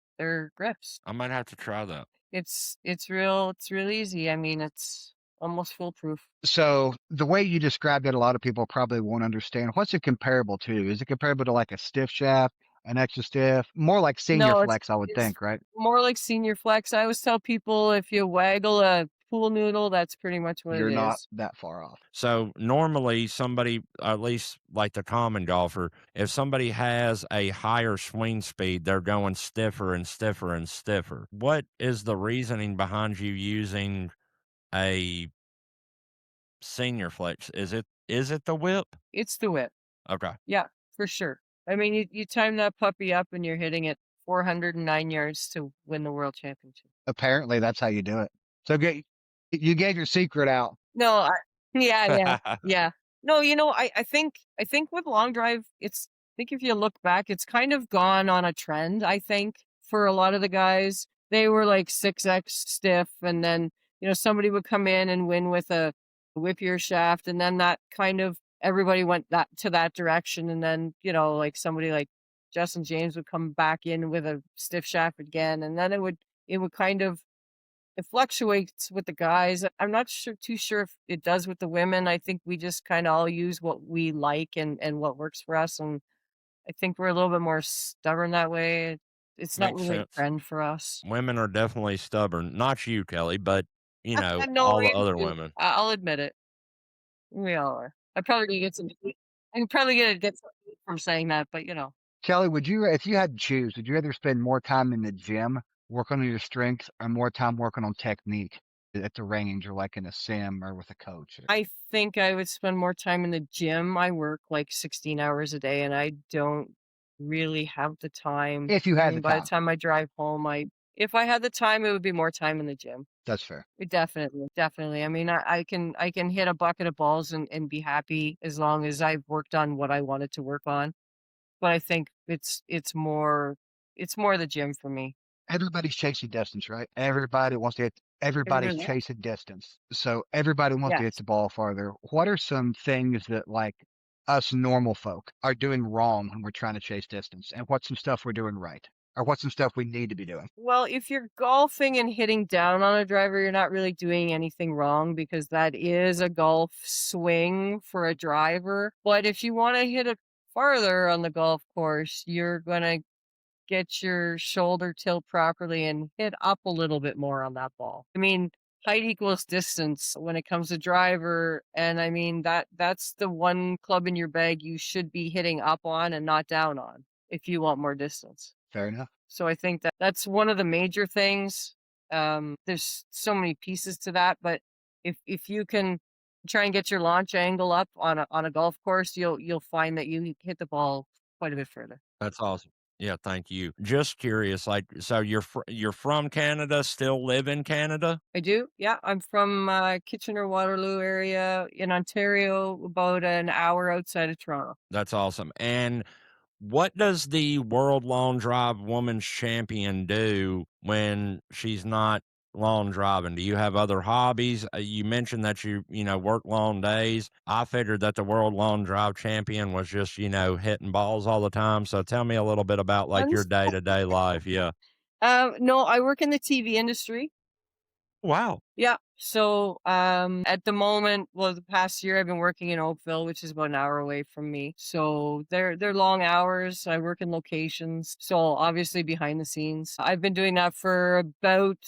grips. I might have to try that. It's real easy. I mean, it's almost foolproof. So the way you described it, a lot of people probably won't understand. What's it comparable to? Is it comparable to like a stiff shaft, an extra stiff? More like senior No, flex, I would it's think, right? more like senior flex. I always tell people if you waggle a pool noodle, that's pretty much what You're it not is. that far off. So normally somebody, at least like the common golfer, if somebody has a higher swing speed, they're going stiffer and stiffer and stiffer. What is the reasoning behind you using a senior flex? Is it the whip? It's the whip. Okay. Yeah, for sure. I mean, you time that puppy up and you're hitting it 409 yards to win the world championship. Apparently, that's how you do it. So you gave your secret out. No, yeah. No, I think with long drive, I think if you look back, it's kind of gone on a trend, I think, for a lot of the guys. They were like 6X stiff, and then, somebody would come in and win with a whippier shaft, and then that kind of everybody went that direction, and then, like somebody like Justin James would come back in with a stiff shaft again, and then it would kind of it fluctuates with the guys. I'm not too sure if it does with the women. I think we just kind of all use what we like and what works for us. And I think we're a little bit more stubborn that way. It's not Makes really a sense. trend for us. Women are definitely stubborn. Not you, Kelly, but No, all the we other do. women. I'll admit it. We all are. I'm probably gonna get some heat from saying that, but Kelly, if you had to choose, would you rather spend more time in the gym working on your strengths or more time working on technique at the range or like in a sim or with a coach? I think I would spend more time in the gym. I work like 16 hours a day and I don't really have the time. If you I had mean, the by the time, time I drive home, if I had the time, it would be more time in the gym. that's fair. Definitely. I mean, I can hit a bucket of balls and be happy as long as I've worked on what I wanted to work on. But I think it's more the gym for me. Everybody's chasing distance, right? Everybody wants to hit. Everybody's Everybody, chasing distance. So everybody wants to hit yes. the ball farther. What are some things that like us normal folk are doing wrong when we're trying to chase distance? And what's some stuff we're doing right? Or what's some stuff we need to be doing? Well, if you're golfing and hitting down on a driver, you're not really doing anything wrong because that is a golf swing for a driver. But if you want to hit it farther on the golf course, you're going to get your shoulder tilt properly and hit up a little bit more on that ball. I mean, height equals distance when it comes to driver, and I mean that's the one club in your bag you should be hitting up on and not down on if you want more distance. Fair enough. So I think that's one of the major things. There's so many pieces to that, but if you can try and get your launch angle up on a golf course, you'll find that you hit the ball quite a bit further. That's awesome. Yeah, thank you. Just curious, like, so you're from Canada, still live in Canada? I do. Yeah, I'm from Kitchener Waterloo area in Ontario, about an hour outside of Toronto. That's awesome. And what does the World Long Drive Women's Champion do when she's not long driving? Do you have other hobbies? You mentioned that you work long days. I figured that the World Long Drive Champion was just, hitting balls all the time. So tell me a little bit about like your Tons. day-to-day life. Yeah. No, I work in the TV industry. Wow. Yeah. So at the moment, well, the past year I've been working in Oakville, which is about an hour away from me. So they're long hours. I work in locations. So obviously behind the scenes. I've been doing that for about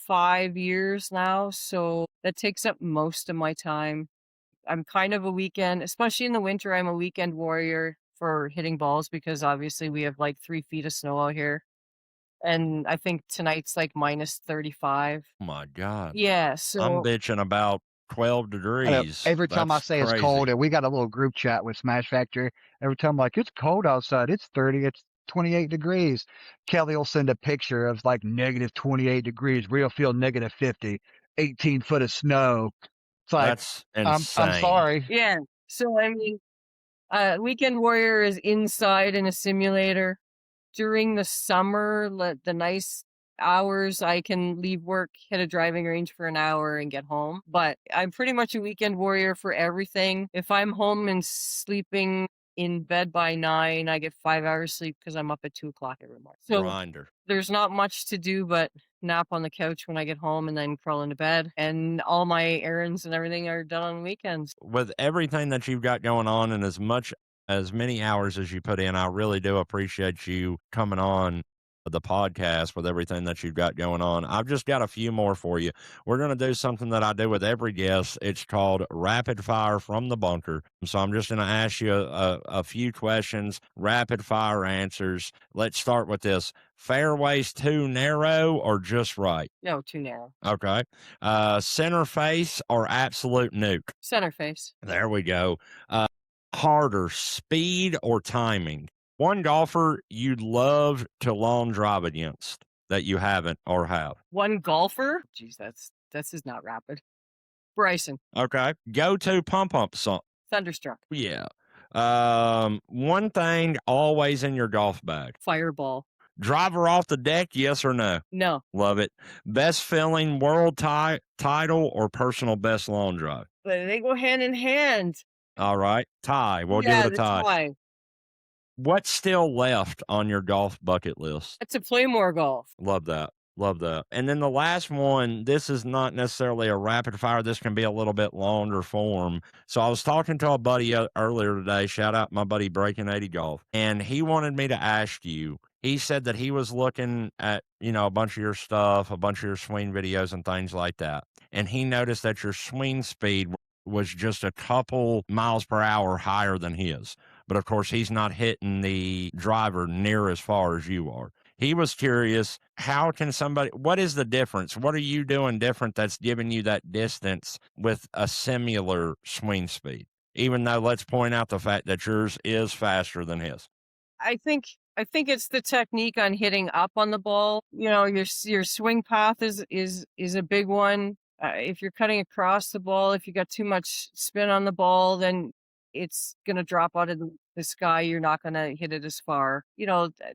5 years now. So that takes up most of my time. I'm kind of a weekend, especially in the winter, I'm a weekend warrior for hitting balls because obviously we have like 3 feet of snow out here. And I think tonight's like minus 35. Oh my God. Yeah, I'm so bitching about 12 I know. degrees. Every time I That's say it's crazy. cold, and we got a little group chat with Smash Factory, every time I'm like, it's cold outside, it's 30, it's 28 degrees. Kelly will send a picture of like negative 28 degrees, real feel negative 50, 18 foot of snow. It's like, That's I'm insane. sorry. yeah. So I mean, weekend warrior is inside in a simulator. During the summer, the nice hours, I can leave work, hit a driving range for an hour, and get home. But I'm pretty much a weekend warrior for everything. If I'm home and sleeping in bed by 9, I get 5 hours sleep because I'm up at 2 o'clock every morning. So Grinder. there's not much to do but nap on the couch when I get home and then crawl into bed. And all my errands and everything are done on weekends. With everything that you've got going on and as many hours as you put in, I really do appreciate you coming on the podcast with everything that you've got going on. I've just got a few more for you. We're going to do something that I do with every guest. It's called Rapid Fire from the Bunker. So I'm just going to ask you a few questions, rapid fire answers. Let's start with this. Fairways too narrow or just right? No, too narrow. Okay. Center face or absolute nuke? Center face. There we go. Harder, speed or timing? One golfer you'd love to long drive against that you haven't or have. One golfer? Geez, this is not rapid. Bryson. Okay. Go to pump song. Thunderstruck. Yeah. One thing always in your golf bag. Fireball. Driver off the deck, yes or no? No. Love it. Best feeling world title or personal best long drive? But they go hand in hand. All right. Tie. We'll yeah, give it a tie. tie. What's still left on your golf bucket list? To play more golf. Love that. Love that. And then the last one, this is not necessarily a rapid fire. This can be a little bit longer form. So I was talking to a buddy earlier today. Shout out my buddy Breaking 80 Golf. And he wanted me to ask you, he said that he was looking at, a bunch of your stuff, a bunch of your swing videos and things like that. And he noticed that your swing speed was just a couple miles per hour higher than his. But of course, he's not hitting the driver near as far as you are. He was curious, what is the difference? What are you doing different that's giving you that distance with a similar swing speed? Even though let's point out the fact that yours is faster than his. I think it's the technique on hitting up on the ball. Your swing path is a big one. If you're cutting across the ball, if you got too much spin on the ball, then it's going to drop out of the sky. You're not going to hit it as far.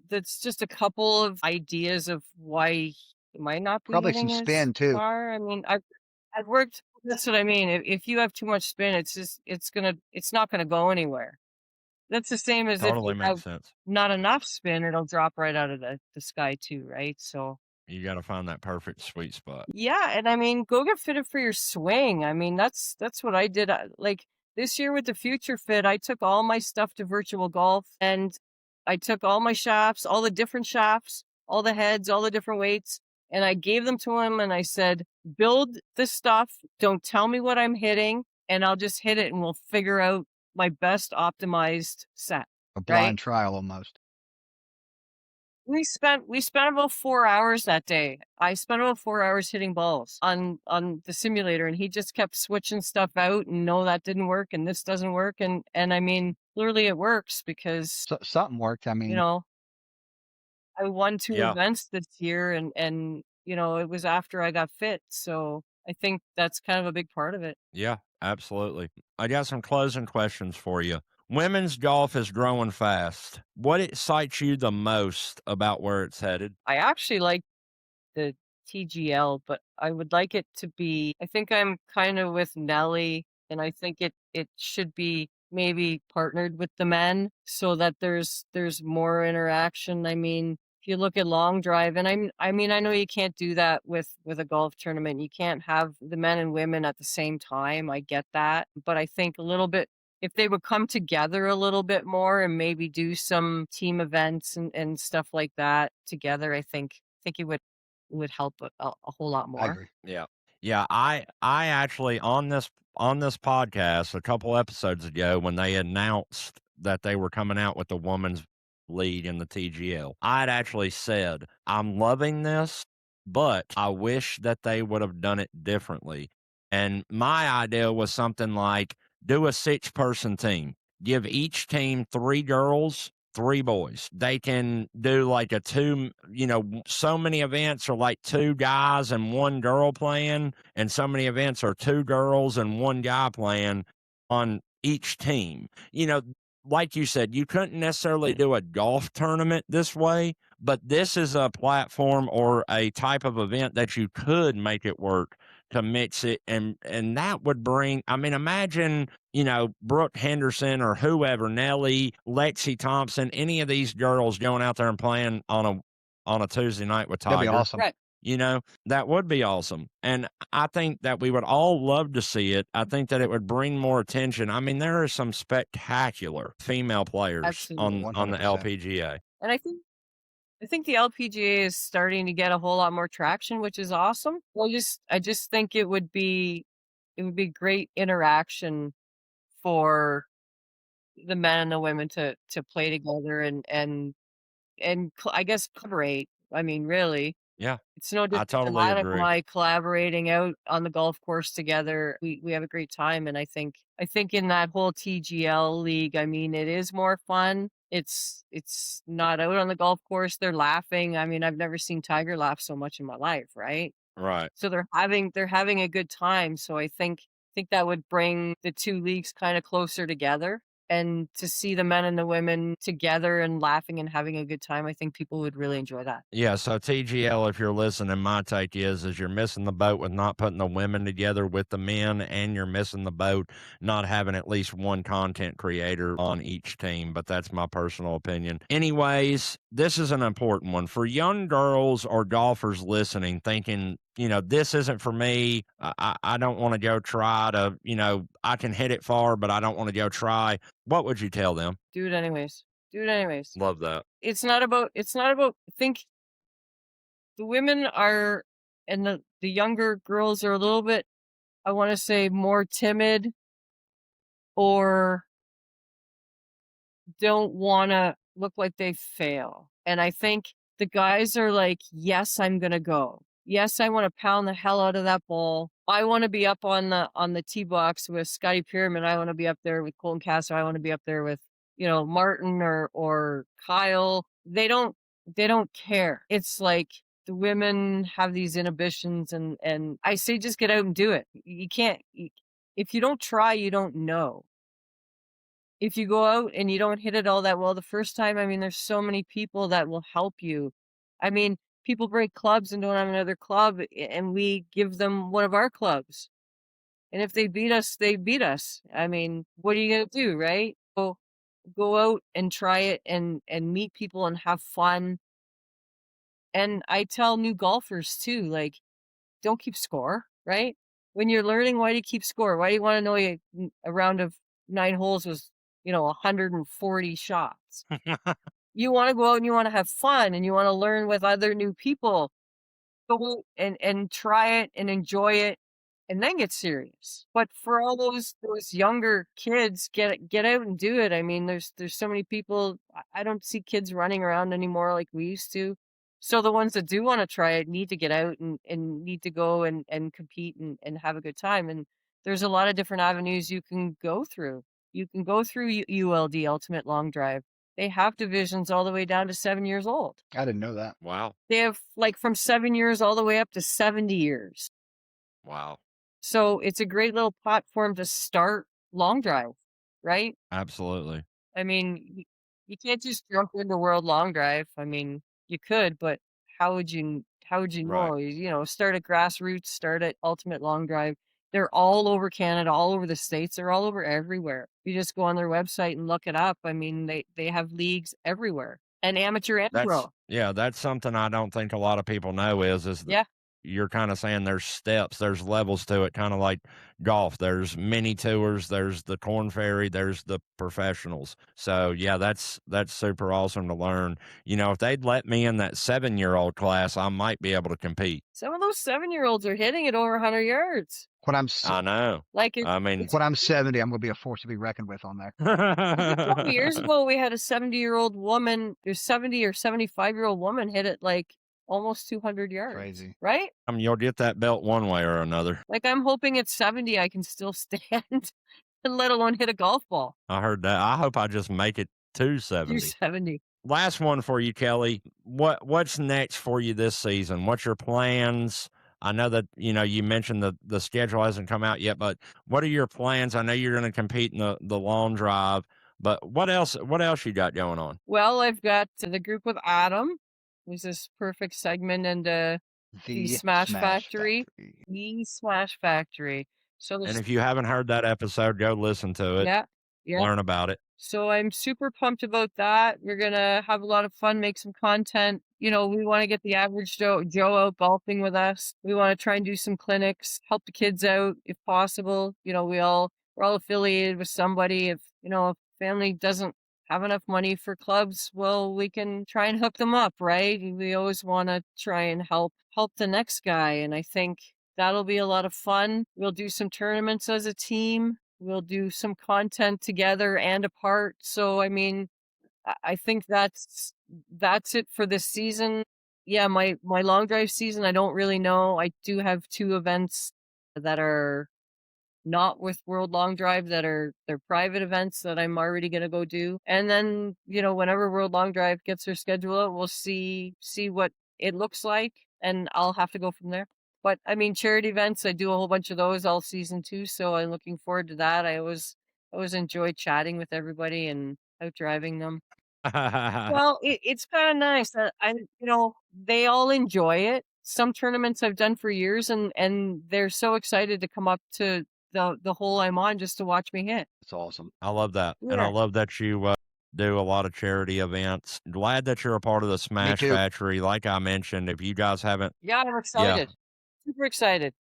That's just a couple of ideas of why you might not be Probably hitting some as spin too. far. I mean, I've worked. That's what I mean. If you have too much spin, it's not going to go anywhere. That's the same as Totally if you makes have sense. not enough spin, it'll drop right out of the sky too, right? So You got to find that perfect sweet spot. yeah, and I mean, go get fitted for your swing. I mean, that's what I did. Like this year with the Future Fit, I took all my stuff to Virtual Golf, and I took all my shafts, all the different shafts, all the heads, all the different weights, and I gave them to him, and I said, "Build this stuff. Don't tell me what I'm hitting, and I'll just hit it, and we'll figure out my best optimized set." A blind Right? trial almost. We spent about 4 hours that day. I spent about 4 hours hitting balls on the simulator, and he just kept switching stuff out, and no, that didn't work, and this doesn't work, and I mean, clearly it works because So, something worked. I mean, I won 2 Yeah. events this year, and it was after I got fit, so I think that's kind of a big part of it. Yeah, absolutely. I got some closing questions for you. Women's golf is growing fast. What excites you the most about where it's headed? I actually like the TGL, but I would like it to be, I think I'm kind of with Nelly, and I think it should be maybe partnered with the men so that there's more interaction. I mean, if you look at long drive, and I mean, I know you can't do that with a golf tournament. You can't have the men and women at the same time. I get that, but I think a little bit, if they would come together a little bit more and maybe do some team events and stuff like that together, I think it would help a whole lot I more. agree. Yeah. Yeah, I actually on this on this podcast a couple episodes ago when they announced that they were coming out with the women's league in the TGL. I had actually said, I'm loving this, but I wish that they would have done it differently. And my idea was something like do a 6-person team, give each team 3 girls, 3 boys. They can do like a 2, so many events are like 2 guys and 1 girl playing, and so many events are 2 girls and 1 guy playing on each team. Like you said, you couldn't necessarily do a golf tournament this way, but this is a platform or a type of event that you could make it work to mix it, and that would bring, imagine, Brooke Henderson or whoever, Nellie, Lexi Thompson, any of these girls going out there and playing on a Tuesday night with That'd be Tiger. awesome. Right. That would be awesome. And I think that we would all love to see it. I think that it would bring more attention. There are some spectacular female players Absolutely. on the 100%. LPGA. And I think the LPGA is starting to get a whole lot more traction, which is awesome. I just think it would be great interaction for the men and the women to play together and I guess collaborate. Really. Yeah, It's no I different than totally that agree. and I collaborating out on the golf course together. We have a great time, and I think in that whole TGL league, it is more fun. It's not out on the golf course. They're laughing. I've never seen Tiger laugh so much in my life, right? Right. So they're having a good time. So I think that would bring the 2 leagues kind of closer together. And to see the men and the women together and laughing and having a good time, I think people would really enjoy that. Yeah, so TGL, if you're listening, my take is you're missing the boat with not putting the women together with the men, and you're missing the boat not having at least one content creator on each team, but that's my personal opinion. Anyways, this is an important one. For young girls or golfers listening, thinking, this isn't for me. I don't want to go try to, I can hit it far, but I don't want to go try. What would you tell them? Do it anyways. Do it anyways. Love that. It's not about think the women are and the younger girls are a little bit, I want to say, more timid or don't want to look like they fail. And I think the guys are like, yes, I'm going to go. Yes, I want to pound the hell out of that ball. I want to be up on the tee box with Scotty Pyramid. I want to be up there with Colton Castro. I want to be up there with, Martin or Kyle. They don't care. It's like the women have these inhibitions, and I say just get out and do it. You can't, if you don't try, you don't know. If you go out and you don't hit it all that well the first time, there's so many people that will help you. People break clubs and don't have another club, and we give them one of our clubs. And if they beat us, they beat us. What are you going to do, right? Go out and try it and meet people and have fun. And I tell new golfers too, like, don't keep score, right? When you're learning, why do you keep score? Why do you want to know a round of 9 holes was, 140 shots? You want to go out and you want to have fun and you want to learn with other new people. Go and try it and enjoy it and then get serious. But for all those younger kids, get out and do it. There's so many people. I don't see kids running around anymore like we used to. So the ones that do want to try it need to get out and need to go and compete and have a good time. And there's a lot of different avenues you can go through. You can go through ULD, Ultimate Long Drive. They have divisions all the way down to 7 years old. I didn't know that. Wow. They have from 7 years all the way up to 70 years. Wow. So it's a great little platform to start long drive, right? Absolutely. You can't just jump into World Long Drive. You could, but how would you Right. know? Start at grassroots, start at Ultimate Long Drive. They're all over Canada, all over the States. They're all over everywhere. You just go on their website and look it up. They have leagues everywhere, and amateur and pro. That's something I don't think a lot of people know is Yeah. you're kind of saying there's steps, there's levels to it, kind of like golf. There's mini tours, there's the Corn Ferry, there's the professionals. So yeah, that's super awesome to learn. If they'd let me in that 7-year-old class, I might be able to compete. Some of those 7-year-olds are hitting it over 100 yards. When I'm I know. Like I mean, when I'm 70, I'm going to be a force to be reckoned with on there. a couple years ago, we had a 70-year-old woman, or 70 or 75-year-old woman hit it like almost 200 yards. Crazy. Right? You'll get that belt one way or another. Like, I'm hoping at 70 I can still stand and let alone hit a golf ball. I heard that. I hope I just make it to 70. You're 70. Last one for you, Kelly. What's next for you this season? What's your plans? I know that, you mentioned the schedule hasn't come out yet, but what are your plans? I know you're going to compete in the long drive, but what else you got going on? Well, I've got the group with Adam. There's this perfect segment into the Smash Factory. The Smash Factory. So and if you haven't heard that episode, go listen to it. Yeah. Learn about it. So I'm super pumped about that. We're going to have a lot of fun, make some content. We want to get the average Joe out golfing with us. We want to try and do some clinics, help the kids out if possible. We're all affiliated with somebody. If family doesn't have enough money for clubs, well, we can try and hook them up, right? We always want to try and help the next guy. And I think that'll be a lot of fun. We'll do some tournaments as a team. We'll do some content together and apart. So, I mean, I think that's it for this season. Yeah, my long drive season, I don't really know. I do have 2 events that are not with World Long Drive they're private events that I'm already going to go do. And then, whenever World Long Drive gets their schedule out, we'll see what it looks like, and I'll have to go from there. But I mean, charity events, I do a whole bunch of those all season too. So I'm looking forward to that. I always enjoy chatting with everybody and out driving them. Well, it's kind of nice. They all enjoy it. Some tournaments I've done for years, and they're so excited to come up to the hole I'm on just to watch me hit. It's awesome. I love that. Yeah. And I love that you do a lot of charity events. Glad that you're a part of the Smash Factory. Like I mentioned, if you guys haven't. Yeah, I'm excited. Super excited.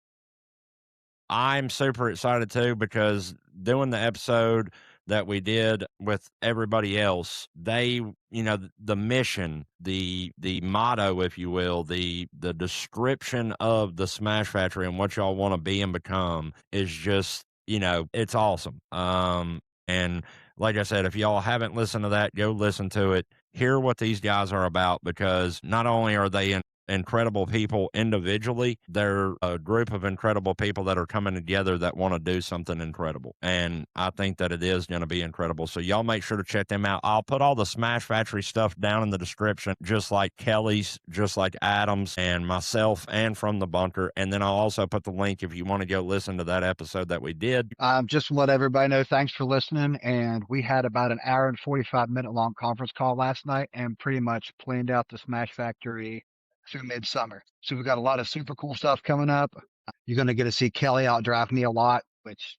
I'm super excited too, because doing the episode that we did with everybody else, they, the mission, the motto, if you will, the description of the Smash Factory and what y'all want to be and become is just, it's awesome. And like I said, if y'all haven't listened to that, go listen to it. Hear what these guys are about, because not only are they incredible people individually, they're a group of incredible people that are coming together that want to do something incredible. And I think that it is going to be incredible. So y'all make sure to check them out. I'll put all the Smash Factory stuff down in the description, just like Kelly's, just like Adam's, and myself, and From the Bunker. And then I'll also put the link if you want to go listen to that episode that we did. Just to let everybody know, thanks for listening. And we had about an hour and 45-minute long conference call last night and pretty much planned out the Smash Factory through midsummer. So we've got a lot of super cool stuff coming up. You're going to get to see Kelly outdrive me a lot, which,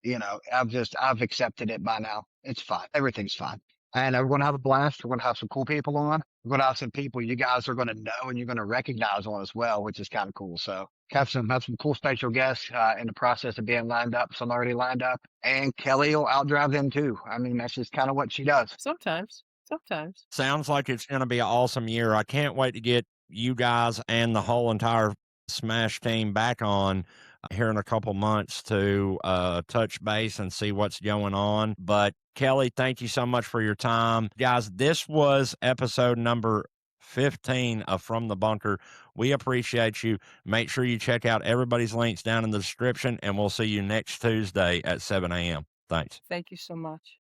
I've accepted it by now. It's fine. Everything's fine. And we're going to have a blast. We're going to have some cool people on. We're going to have some people you guys are going to know and you're going to recognize on as well, which is kind of cool. So have some cool special guests in the process of being lined up. Some already lined up. And Kelly will outdrive them too. I mean, that's just kind of what she does. Sometimes. Sounds like it's going to be an awesome year. I can't wait to get you guys and the whole entire Smash team back on here in a couple months to touch base and see what's going on. But Kelly, thank you so much for your time. Guys, this was episode number 15 of From the Bunker. We appreciate you. Make sure you check out everybody's links down in the description, and we'll see you next Tuesday at 7 a.m. Thanks. Thank you so much.